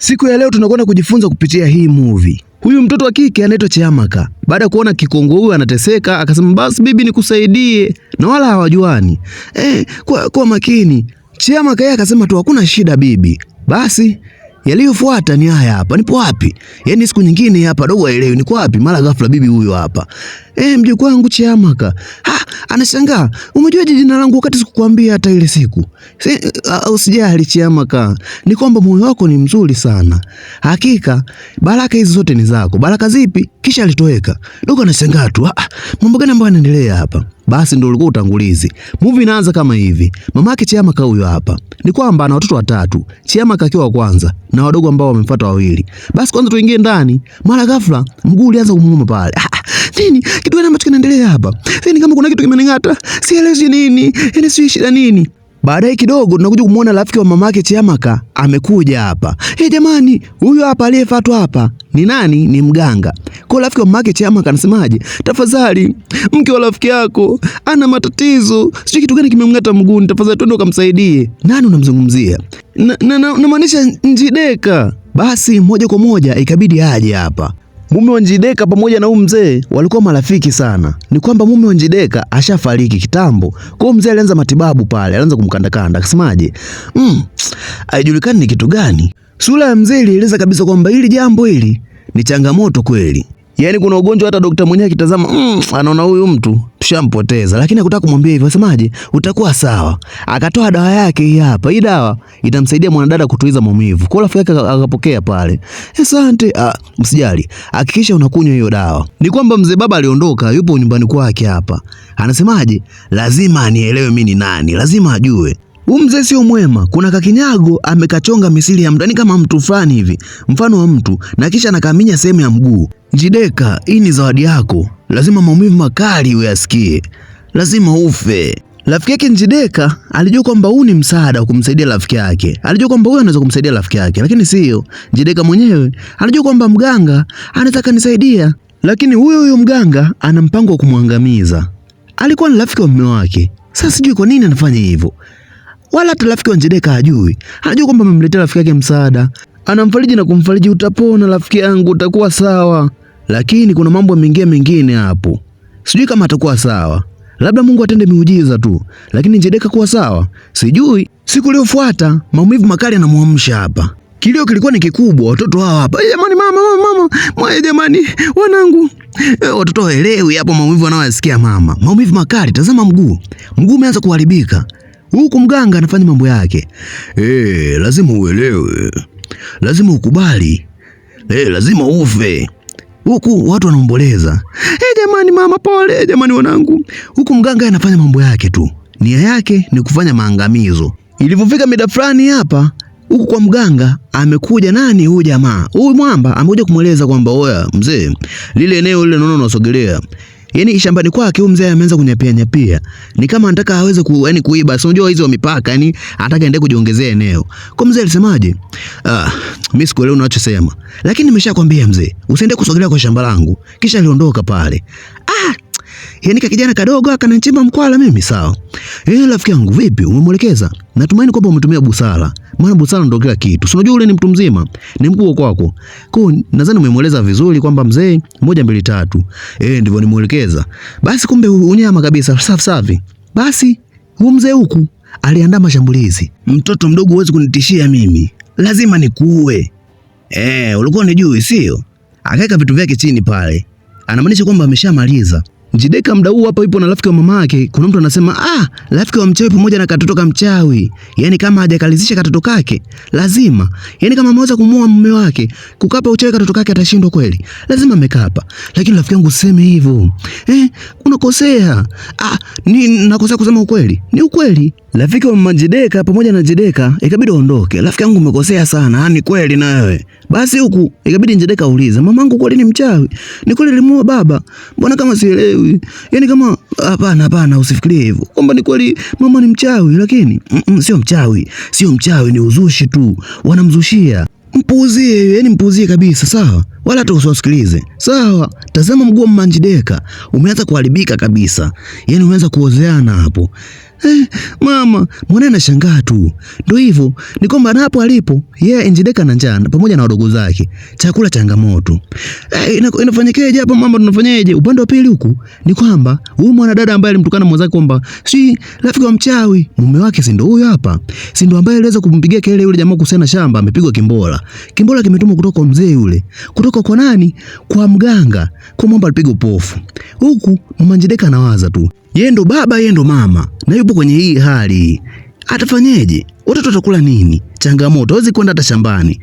Siku ya leo tunakwenda kujifunza kupitia hii movie. Huyu mtoto wa kike anaitwa Chiamaka. Baada ya kuona kikongo huyu anateseka, akasema basi bibi nikusaidie, na wala hawajuani. Kwa makini. Chiamaka yeye akasema tu hakuna shida bibi. Basi yaliyofuata ni haya hapa. Nipo wapi? Yaani siku nyingine hapa dogo aelewi niko wapi, mara ghafla bibi huyo hapa. Mjukuu wangu Chiamaka. Anashangaa, umejuaje jina langu wakati sikukwambia hata ile siku? Usijali Chiamaka. Ni kwamba moyo wako ni mzuri sana. Hakika baraka hizi zote ni zako. Baraka zipi? Kisha alitoweka. Dogo anashangaa tu, mambo gani ambayo yanaendelea hapa? Basi ndio ulikuwa utangulizi. Movie inaanza kama hivi. Mamake Chiamaka huyo hapa. Ni kwamba ana watoto watatu. Chiamaka akiwa wa kwanza na wadogo ambao wamemfuata wawili. Basi kwanza tuingie ndani. Mara ghafla mguu ulianza kumuuma pale. Nini? Kitu gani ambacho kinaendelea hapa? Ni kama kuna kitu kimening'ata. Sielewi nini. Si shida nini? Baadaye kidogo tunakuja kumuona rafiki wa mamake Chiamaka amekuja hapa. Jamani, huyu hapa aliyefuatwa hapa ni nani? Ni mganga. Kwa rafiki wa mamake Chiamaka anasemaje? Tafadhali, mke wa rafiki yako ana matatizo. Sijui kitu gani kimemng'ata mguuni. Tafadhali twende ukamsaidie. Nani unamzungumzia? Namaanisha Njideka. Basi moja kwa moja ikabidi aje hapa. Mume wa Njideka pamoja na huyu mzee walikuwa marafiki sana. Ni kwamba mume wa Njideka ashafariki kitambo. Kwa hiyo mzee alianza matibabu pale, alianza kumkandakanda. Akasemaje? Haijulikani ni kitu gani. Sura ya mzee ilieleza kabisa kwamba hili jambo hili ni changamoto kweli. Yaani kuna ugonjwa hata daktari mwenyewe akitazama, anaona huyu mtu tushampoteza, lakini hakutaka kumwambia hivyo. Asemaje? Utakuwa sawa. Akatoa dawa yake hii hapa. Hii dawa itamsaidia mwanadada kutuliza maumivu. Kwa rafiki yake akapokea pale. Asante. Msijali. Hakikisha unakunywa hiyo dawa. Ni kwamba mzee baba aliondoka, yupo nyumbani kwake hapa. Anasemaje? Lazima anielewe mimi ni nani. Lazima ajue. Huyu mzee sio mwema. Kuna kakinyago amekachonga misili ya mtu, kama mtu fulani hivi, mfano wa mtu, na kisha anakaminya sehemu ya mguu. Njideka, hii ni zawadi yako. Lazima maumivu makali uyasikie. Lazima ufe. Rafiki yake Njideka alijua kwamba huu ni msaada wa kumsaidia rafiki yake. Alijua kwamba huyu anaweza kumsaidia rafiki yake, lakini sio. Njideka mwenyewe alijua kwamba mganga anataka nisaidia, lakini huyo mganga ana mpango wa kumwangamiza. Alikuwa ni rafiki wa mume wake. Sasa sijui kwa nini anafanya hivyo. Wala hata rafiki wa Njideka hajui. Anajua kwamba amemletea rafiki yake msaada. Anamfariji na kumfariji, utapona rafiki yangu, utakuwa sawa. Lakini kuna mambo mengine hapo. Sijui kama atakuwa sawa. Labda Mungu atende miujiza tu. Lakini Njideka kuwa sawa? Sijui. Siku iliyofuata maumivu makali yanamuamsha hapa. Kilio kilikuwa ni kikubwa, watoto hawa hapa. Jamani mama, jamani wanangu. Watoto waelewi hapo maumivu wanaoyasikia mama. Maumivu makali, tazama mguu. Mguu umeanza kuharibika. Huku mganga anafanya mambo yake. Lazima uelewe. Lazima ukubali. Lazima ufe. Huku watu wanaomboleza. Jamani mama pole, jamani wanangu. Huku mganga anafanya mambo yake tu. Nia yake ni kufanya maangamizo. Ilipofika mida fulani hapa, huku kwa mganga amekuja nani huyu jamaa? Huyu mwamba amekuja kumweleza kwamba oya mzee, lile eneo lile naona unasogelea. Yaani shambani kwake huyu mzee ameanza kunyapia. Ni kama anataka aweze kuiba. Sio unajua hizo mipaka, yani anataka aende kujiongezea eneo. Kwa mzee alisemaje? Mimi sikuelewi unachosema. Lakini nimeshakwambia mzee, usiende kusogelea kwa shamba langu. Kisha aliondoka pale. Yaani kijana kadogo akanachimba mkwala mimi sawa. Rafiki yangu vipi? Umemwelekeza? Natumaini kwamba umetumia busara. Maana busara ndio kila kitu. Si unajua ule ni mtu mzima, ni mkubwa kwako. Kwa nadhani umemweleza vizuri kwamba mzee 1 2 3. Ndivyo nimuelekeza. Basi kumbe unyama kabisa, safi. Basi huyu mzee huku aliandaa mashambulizi. Mtoto mdogo huwezi kunitishia mimi. Lazima nikuue. Ulikuwa unijui sio? Akaweka vitu vyake chini pale. Anamaanisha kwamba ameshamaliza. Njideka muda huu hapa yupo na rafiki wa mama yake. Kuna mtu anasema rafiki wa mchawi pamoja na katoto ka mchawi. Yaani kama hajakalizisha katoto kake, lazima. Yaani kama ameweza kumuua mume wake, kukapa uchawi katoto kake atashindwa kweli. Lazima amekapa. Lakini rafiki yangu useme hivyo. Unakosea. Nakosea kusema ukweli. Ni ukweli. Rafiki wa mama Njideka pamoja na Njideka ikabidi aondoke. Rafiki yangu umekosea sana. Ni kweli na wewe. Basi huku ikabidi Njideka auliza, mamangu kweli ni mchawi? Ni kweli alimuua baba? Mbona kama sielewi? Yaani kama hapana usifikirie hivyo. Kwamba ni kweli mama ni mchawi, lakini sio mchawi, ni uzushi tu. Wanamzushia. Mpuuzie kabisa, sawa? Wala hata usiwasikilize. Sawa? Tazama mguu wa mama Njideka umeanza kuharibika kabisa. Yaani umeanza kuozeana hapo. Mama, mwanae anashangaa tu. Ndio hivyo, ni kwamba hapo alipo yeye Njideka na Njana pamoja na wadogo zake. Chakula changamoto. Inafanyikeje hapa mama, tunafanyaje? Upande wa pili huku ni kwamba huyu mwanadada ambaye alimtukana mwenzake kwamba si rafiki wa mchawi, mume wake si ndio huyo hapa. Si ndio ambaye aliweza kumpigia kelele yule jamaa kuhusiana shamba, amepigwa kimbola. Kimbola kimetumwa kutoka kwa mzee yule. Kutoka kwa nani? Kwa mganga. Kwa mwamba alipiga upofu. Huku mama Njideka anawaza tu. Yeye ndo baba, yeye ndo mama. Na yupo kwenye hii hali. Atafanyeje? Watoto watakula nini? Changamoto, hawezi kwenda hata shambani.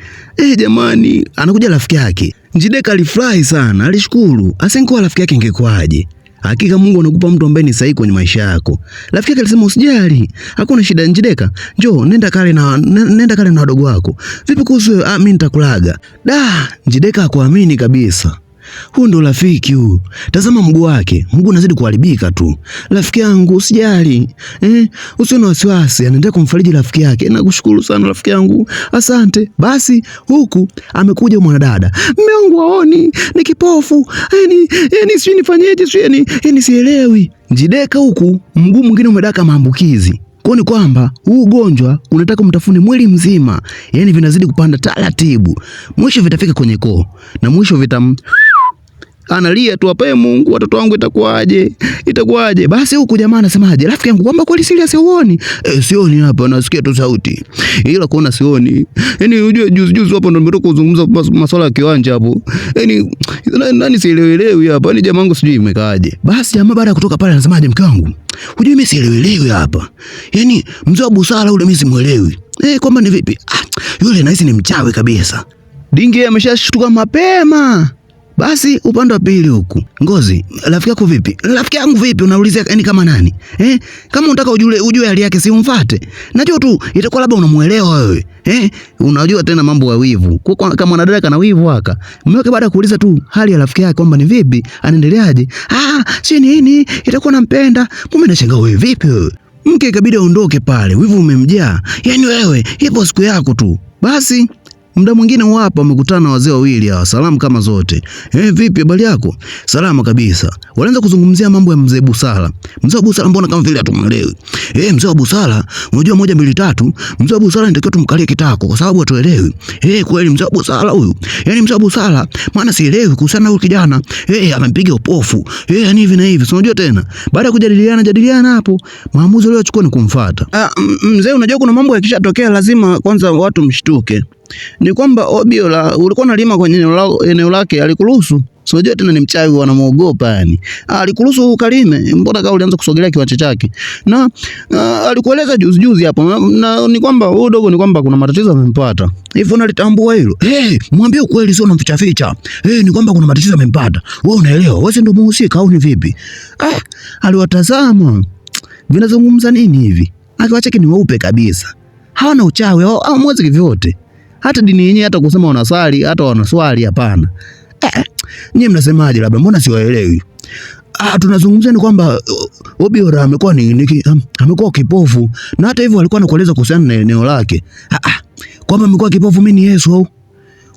Jamani, anakuja rafiki yake. Njideka alifurahi sana, alishukuru. Asingekuwa rafiki yake ingekwaje? Hakika Mungu anakupa mtu ambaye ni sahihi kwenye maisha yako. Rafiki yake alisema usijali, hakuna shida Njideka. Njoo, nenda kale na wadogo wako. Vipi kuhusu mimi nitakulaga? Njideka hakuamini kabisa. Huyu ndo rafiki huyu. Tazama mguu wake, mguu unazidi kuharibika tu. Rafiki yangu usijali. Usiwe na wasiwasi, anaendelea kumfariji rafiki yake. Nakushukuru sana rafiki yangu. Asante. Basi huku amekuja mwanadada. Mume wangu haoni, ni kipofu. Sijui nifanyeje, sijui sielewi. Njideka huku mguu mwingine umedaka maambukizi. Kwa ni kwamba huu ugonjwa unataka mtafune mwili mzima. Yaani vinazidi kupanda taratibu. Mwisho vitafika kwenye koo na mwisho analia tu, apae Mungu, watoto wangu itakuwaje? Basi huku jamaa anasemaje? Rafiki yangu kwamba kweli serious uone? Sioni hapa, nasikia tu sauti. Ila kuona sioni. Yaani unajua juzi hapo ndo nimetoka kuzungumza masuala ya kiwanja hapo. Yaani nani sielewelewi hapa. Yaani jamaa wangu sijui imekaaje. Basi jamaa baada ya kutoka pale anasemaje? Mke wangu, hujui mimi sielewelewi hapa. Yaani mzee wa busara ule mimi simuelewi. Kwamba ni vipi? Yule nahisi ni mchawi kabisa. Dingi ameshashtuka mapema. Basi upande wa pili huku. Ngozi, rafiki yako vipi? Rafiki yangu vipi? Unaulizia yani kama nani? Kama unataka ujue hali yake si umfuate. Najua tu itakuwa labda unamuelewa wewe. Unajua tena mambo ya wivu. Kama mwanadada kana wivu haka. Mume wake baada ya kuuliza tu hali ya rafiki yake kwamba ni vipi, anaendeleaje? Si nini? Itakuwa nampenda. Mume anashangaa, wewe vipi wewe? Mke ikabidi aondoke pale. Wivu umemjaa. Yaani wewe, ipo siku yako tu. Basi muda mwingine wapo wamekutana na wazee wawili hawa, salamu kama zote. Vipi habari yako? Salama kabisa. Walianza kuzungumzia mambo ya mzee Busara. Mzee Busara mbona kama vile hatumwelewi. Mzee Busara, unajua 1 2 3, mzee Busara anatakiwa tumkalie kitako kwa sababu hatuelewi. Kweli mzee Busara huyu. Yaani mzee Busara, maana sielewi kuhusiana na huyu kijana. Amempiga upofu. Yani hivi na hivi. Unajua tena. Baada ya kujadiliana hapo, maamuzi leo achukua ni kumfuata. Mzee, unajua kuna mambo yakishatokea lazima kwanza watu mshtuke. Ni kwamba Obiola ulikuwa unalima kwenye eneo lake, alikuruhusu? Unajua tena ni mchawi, wanamuogopa yani. Alikuruhusu ukalime, mbona kama ulianza kusogelea kiwanja chake? Na alikueleza juzi hapo na ni kwamba huyo dogo ni kwamba kuna matatizo yamempata. Hivyo unalitambua hilo? Mwambie ukweli, sio unamficha. Ni kwamba kuna matatizo yamempata. Wewe unaelewa? Wewe ndio muhusika au ni vipi? Aliwatazama. Vinazungumza nini hivi? Akiwacheki ni weupe kabisa. Hawana uchawi au mwezi kivyote. Hata dini yenyewe hata kusema wanasali, hata wanaswali hapana. Nyinyi mnasemaje labda? Mbona siwaelewi? Tunazungumzia ni kwamba Obiola amekuwa kipofu na hata hivyo alikuwa anakueleza kuhusiana na eneo lake. Kwamba amekuwa kipofu mimi ni Yesu au?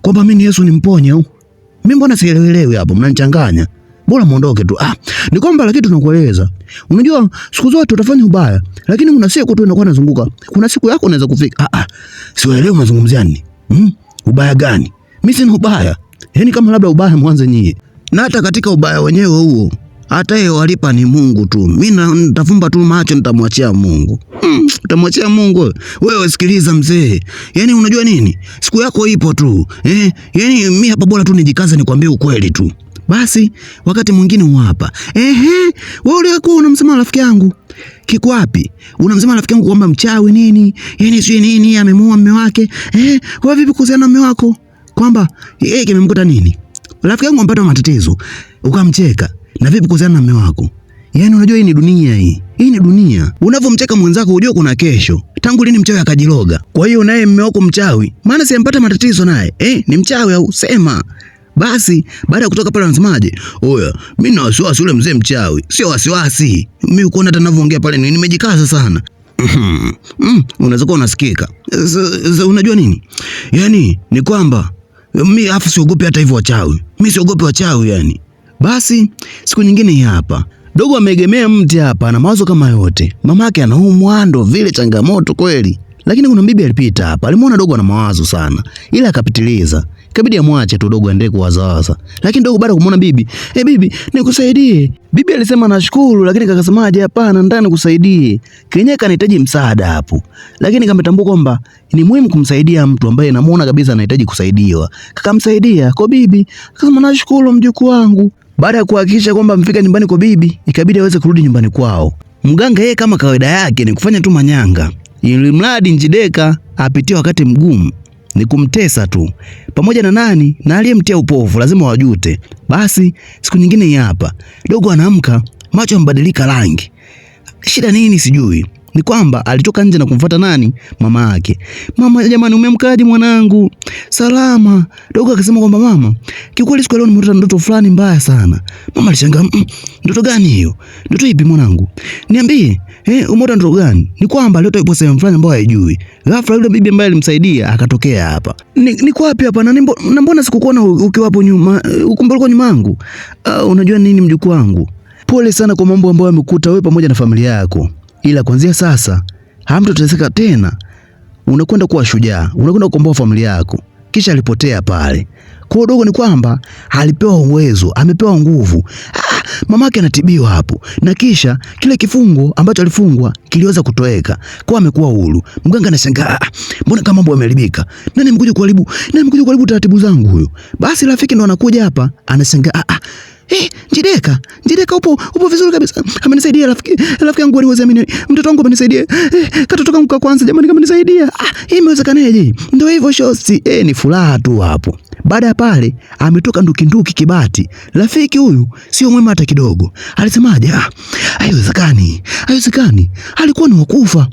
Kwamba mimi ni Yesu ni mponye au? Mimi mbona sielewelewi hapo? Mnanichanganya. Bora muondoke tu. Ni kwamba lakini tunakueleza. Unajua siku zote utafanya ubaya, lakini kuna siku tu inakuwa inazunguka. Kuna siku yako unaweza kufika. Siwaelewi mazungumzia nini? Ubaya gani? Mimi sina ubaya. Yaani kama labda ubaya mwanze nyie. Na hata katika ubaya wenyewe huo, hata yeye walipa ni Mungu tu. Mimi nitafumba tu macho, nitamwachia Mungu. Utamwachia Mungu? Wewe sikiliza mzee. Yaani unajua nini? Siku yako ipo tu. Yaani mimi hapa bora tu nijikaze nikwambie ukweli tu. Basi wakati mwingine hapa. Wewe ulikuwa unamsema rafiki yangu. Kiko wapi? Unamsema rafiki yangu kwamba mchawi nini? Yaani sio nini amemuua mume wake? Wewe vipi kuhusiana na mume wako? Kwamba kimemkuta nini? Rafiki yangu ampata matatizo. Ukamcheka. Na vipi kuhusiana na mume wako? Yaani unajua hii ni dunia hii. Hii ni dunia. Unavomcheka mwenzako unajua kuna kesho. Tangu lini mchawi akajiloga? Kwa hiyo naye mume wako mchawi. Maana si ampata matatizo naye. Ni mchawi au sema? Basi baada ya kutoka pale anasemaje? Oya, mimi na wasiwasi ule mzee mchawi. Sio wasiwasi. Mimi uko hata ninavyoongea pale nimejikaza sana. Unaweza kuwa unasikika. Unajua nini? Yaani ni kwamba mimi afu siogopi hata hivyo wachawi. Mimi siogopi wachawi yani. Basi siku nyingine hapa Dogo ameegemea mti hapa na mawazo kama yote. Mamake anaumwa, ndo vile changamoto kweli. Lakini kuna bibi alipita hapa, alimuona dogo ana mawazo sana, ila akapitiliza. Ikabidi amwache tu dogo aendelee kuwazawaza. Lakini dogo baada kumuona bibi, bibi, nikusaidie." Bibi alisema nashukuru, lakini kakasemaje, hapana, nataka nikusaidie. Kenyeka anahitaji msaada hapo. Lakini kametambua kwamba ni muhimu kumsaidia mtu ambaye namuona kabisa anahitaji kusaidiwa. Kakamsaidia kwa bibi, akasema nashukuru mjukuu wangu. Baada ya kuhakikisha kwamba amefika nyumbani kwa bibi, ikabidi aweze kurudi nyumbani kwao. Mganga yeye kama kawaida yake ni kufanya tu manyanga, ili mradi Njideka apitie wakati mgumu, ni kumtesa tu. Pamoja na nani na aliyemtia upofu lazima wajute. Basi siku nyingine hii hapa, dogo anaamka, macho yambadilika rangi. Shida nini sijui. Ni kwamba alitoka nje na kumfuata nani? Mama yake. "Mama, jamani, umemkaje mwanangu?" "Salama." Dogo akasema kwamba mama, kiukweli siku leo nimeota ndoto fulani mbaya sana. Mama alishangaa, "Ndoto gani hiyo? Ndoto ipi mwanangu? Niambie, umeota ndoto gani?" Ni kwamba leo yupo sehemu fulani ambayo haijui. Ghafla yule bibi ambaye alimsaidia akatokea hapa. Niko wapi hapa na mbona sikukuona ukiwa hapo nyuma? Uko nyuma yangu. Unajua nini mjukuu wangu? Pole sana kwa mambo ambayo yamekuta wewe pamoja na familia yako. Ila kuanzia sasa hamtoteseka tena. Unakwenda kuwa shujaa, unakwenda kukomboa familia yako. Kisha alipotea pale. Kwa dogo ni kwamba alipewa uwezo, amepewa nguvu. Mamake anatibiwa hapo. Na kisha kile kifungo ambacho alifungwa kiliweza kutoweka. Kwa amekuwa huru. Mganga anashangaa, mbona kama mambo yameharibika? Nani mkuja kuharibu taratibu zangu huyo? Basi rafiki ndo anakuja hapa, anashangaa, Njideka upo vizuri kabisa. Amenisaidia rafiki yangu aliweza mimi. Mtoto wangu amenisaidia. Katoto kangu kwa kwanza jamani kamenisaidia. Hii imewezekanaje? Ndio hivyo shosti. Ni furaha tu hapo. Baada ya pale ametoka nduki Kibati. Rafiki huyu sio mwema hata kidogo. Alisemaje? Haiwezekani. Alikuwa ni wakufa.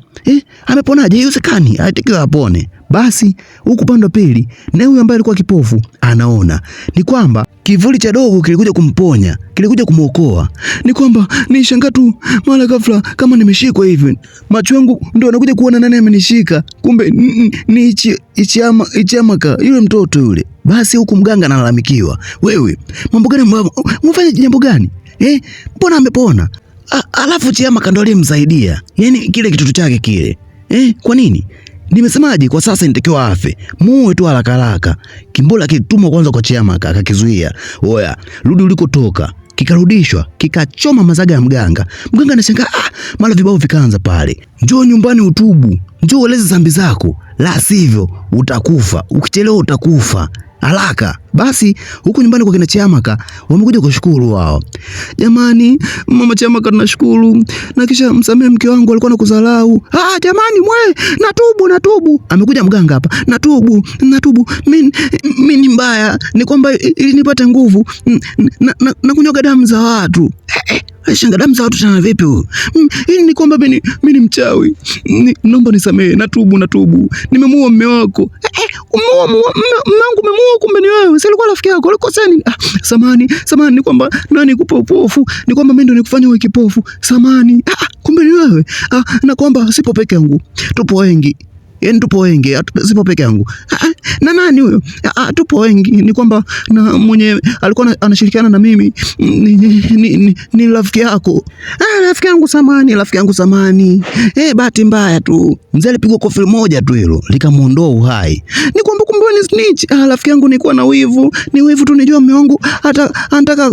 Ameponaje? Haiwezekani. Alitakiwa apone. Basi huku pande pili na huyu ambaye alikuwa kipofu anaona. Ni kwamba kivuli cha dogo kilikuja kumponya, kilikuja kumuokoa. Ni kwamba nishangaa tu mara ghafla kama nimeshikwa hivi. Macho yangu ndio anakuja kuona nani amenishika. Kumbe ni Ichiamaka yule mtoto yule. Basi huku mganga analalamikiwa. Wewe, mambo gani umefanya jambo gani? Mbona amepona? Alafu Chiamaka ndo aliyemsaidia. Yaani kile kitoto chake kile. Kwa nini? Nimesemaje kwa sasa nitakiwa afe. Muue tu haraka. Kimbola kilitumwa kwanza kwa Chiamaka akakizuia. Oya, rudi ulikotoka. Kikarudishwa, kikachoma mazaga ya mganga. Mganga anashangaa, mara vibao vikaanza pale. Njoo nyumbani utubu. Njoo ueleze dhambi zako. La sivyo utakufa. Ukichelewa utakufa. Haraka. Basi huku nyumbani kwa kina Chiamaka wamekuja kushukuru wao. Jamani, mama Chiamaka tunashukuru. Na kisha msamehe mke wangu alikuwa anakudharau. Jamani natubu. Amekuja mganga hapa. Natubu. Mimi ni mbaya. Ni kwamba ili nipate nguvu na kunyoga damu za watu. Shanga damu za watu tena vipi huyo? Hili ni kwamba mimi ni mchawi. Naomba nisamehe, natubu. Nimemuua mume wako. Umemuua mume wangu, umemuua kumbe ni wewe. Si alikuwa rafiki yako, ulikosea nini? Samahani, ni kwamba nani kupa upofu? Ni kwamba mimi ndo nikufanya wewe kipofu. Samahani. Kumbe ni wewe. Na kwamba sipo peke yangu. Tupo wengi. Tupo wengi, sipo peke yangu. Na nani huyo? Tupo wengi. Ni kwamba na mwenye alikuwa anashirikiana na mimi ni rafiki yako. Rafiki yangu samani. Bahati mbaya tu. Mzee alipigwa kofi moja tu hilo likamuondoa uhai. Ni kwamba kumbe ni snitch. Rafiki yangu nilikuwa na wivu. Ni wivu tu, nijua mume wangu hata anataka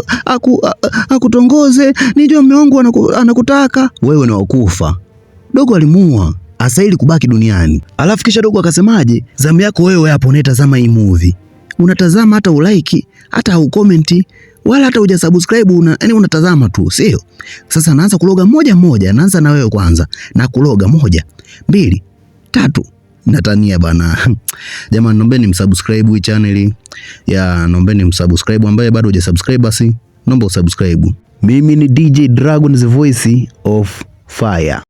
akutongoze. Nijua mume wangu anakutaka. Wewe ni wakufa. Dogo alimuua. Asaili kubaki duniani. Alafu kisha dogo akasemaje? Zamu yako wewe hapo unatazama hii movie. Unatazama hata ulike, hata ucomment, wala hata hujasubscribe, yani unatazama tu, sio? Sasa naanza kuloga moja. Naanza na wewe kwanza. Na kuloga 1, 2, 3. Natania bana. Jamani, naombeni msubscribe hii channel. Naombeni msubscribe, ambaye bado hujasubscribe basi naomba usubscribe. Mimi ni DJ Dragon, the voice of fire.